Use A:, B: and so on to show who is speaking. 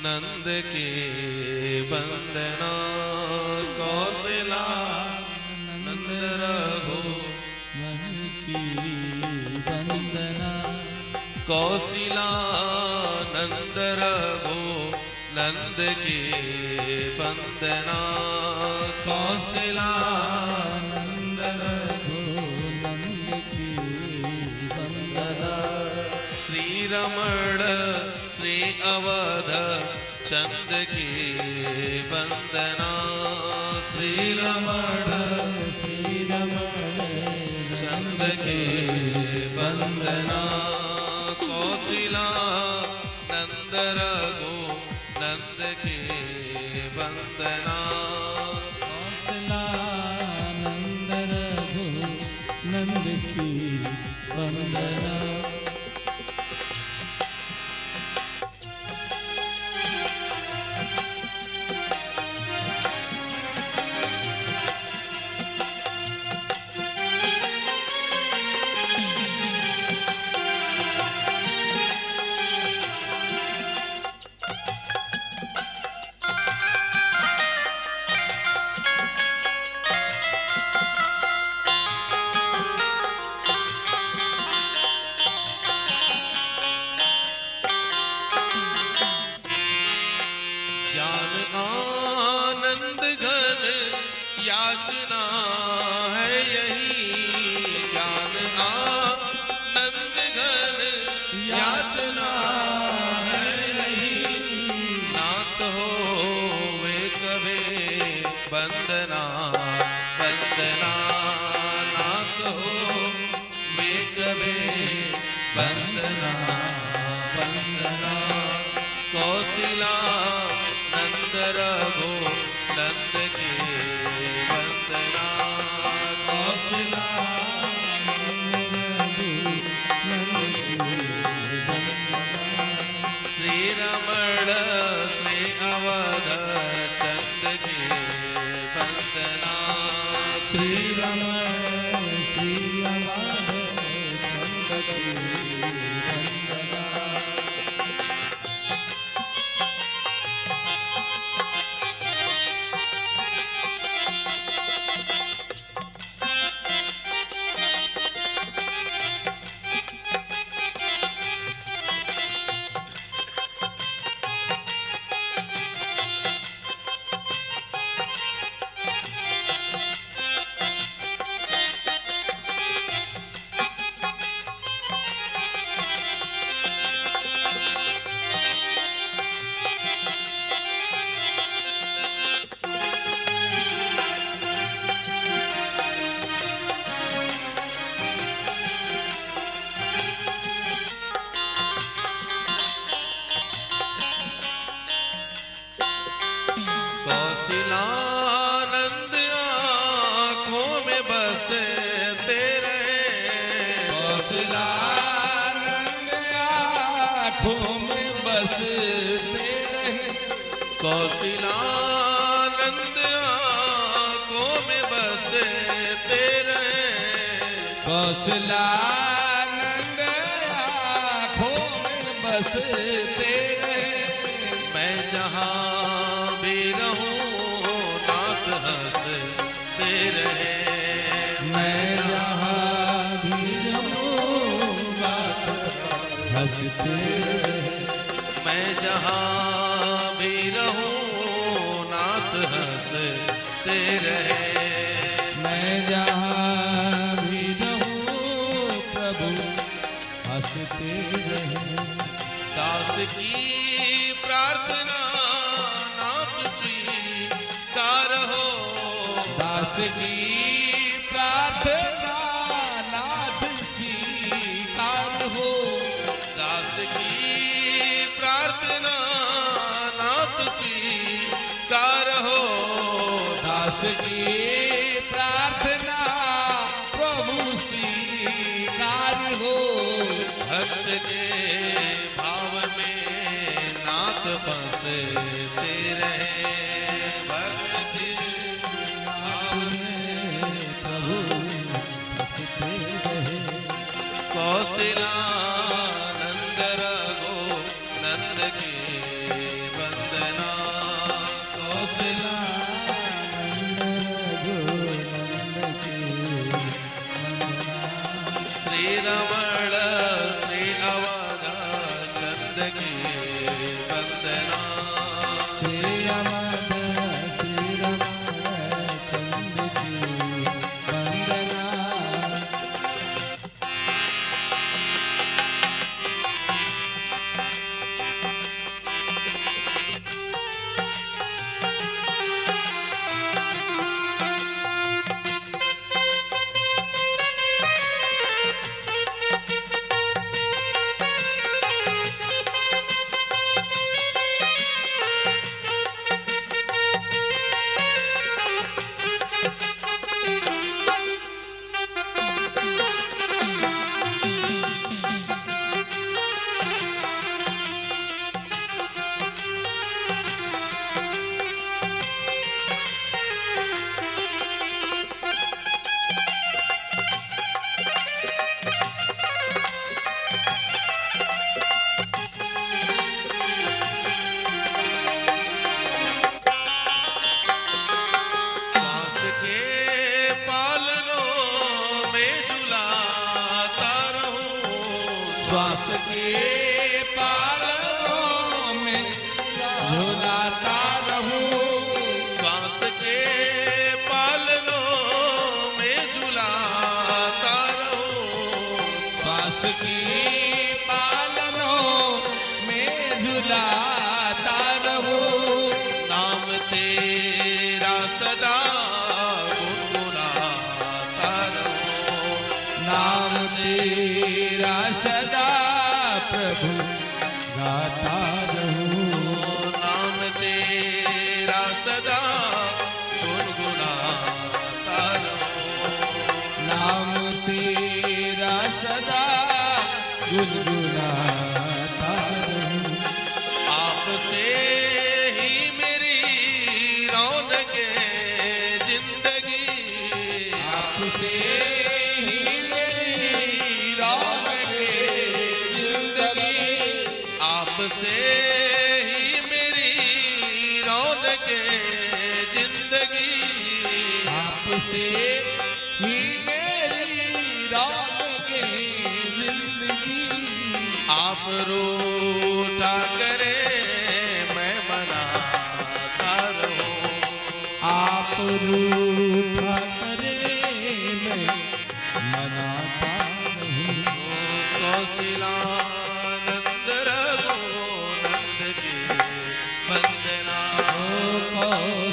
A: नंद के बंदना। कौशला नंद रघु
B: मन की वंदना।
A: कौशिला नंद रघु नंद के बंदना। कौशिला
B: नंद रघु नंद की वंदना।
A: श्री रमण श्री अवध चंद के बंदना। श्री रमण चंद के बंदना। कौशिला नंद रघु नंद के बंदना।
B: कौशला नंद रघु नंद की वंदना।
A: ज्ञान आनंद घन याचना है यही। ज्ञान आनंद घन याचना है यही। नाथ हो वे कभी बंदना बंदना। नाथ हो वे कभी बंदना बंदना। कौशिला नंद रघु नंद के बंदना। कौशिला श्री रमण श्री अवध चंद के बंदना।
B: श्री रमण श्री अवध चंद की वंदना।
A: कौशिलानंद आँखों में बसते रहे।
B: कौशलानंद आँखों में बसते रहे।
A: कौशिलानंद आँखों में बसते रहे।
B: कौशलानंद आँखों में बसते रहे।
A: मैं जहाँ भी रहूं नाथ हंसते रहे।
B: मैं जहाँ भी रहूं नाथ हंसते रहे।
A: मैं जहाँ भी रहूं नाथ हंसते रहे।
B: मैं जहाँ भी रहूं प्रभु हंसते रहे।
A: दास की प्रार्थना नाथ स्वीकार हो।
B: दास की प्रार्थना नाथ स्वीकार हो।
A: दास की प्रार्थना नाथ स्वीकार हो।
B: दास की प्रार्थना प्रभु स्वीकार हो।
A: भक्त के भाव में नाथ बसते रहे। भक्त के भाव में
B: प्रभु हंसते रहे।
A: कौशिला नंद रघु नंद के बंदना। नंद की वंदना।
B: श्री अमद श्री रमण चंद की वंदना।
A: श्वास के पालनों में झुलाता रहूं।
B: श्वास के पालनों में झुलाता रहूं।
A: श्वास के पालनों में झुलाता रहूं।
B: श्वास की पालनों में झुलाता रहूं।
A: नाम तेरा सदा गुनगुनाता रहूं।
B: नाम तेरा सदा प्रभु गाता रहूं।
A: नाम तेरा सदा गुनगुनाता रहूं।
B: नाम तेरा सदा गुनगुनाता रहूं।
A: आपसे ही मेरी रौनके जिंदगी।
B: आपसे ही मेरी रौनके जिंदगी।
A: आपसे ही मेरी रौनके जिंदगी।
B: आपसे ही मेरी रौनके जिंदगी।
A: आप रूठा करे मैं मनाता रहूं।
B: आप रूठा करे मैं मनाता रहूं।
A: कौशिलानंद रघुनंद की वंदना।
B: ओ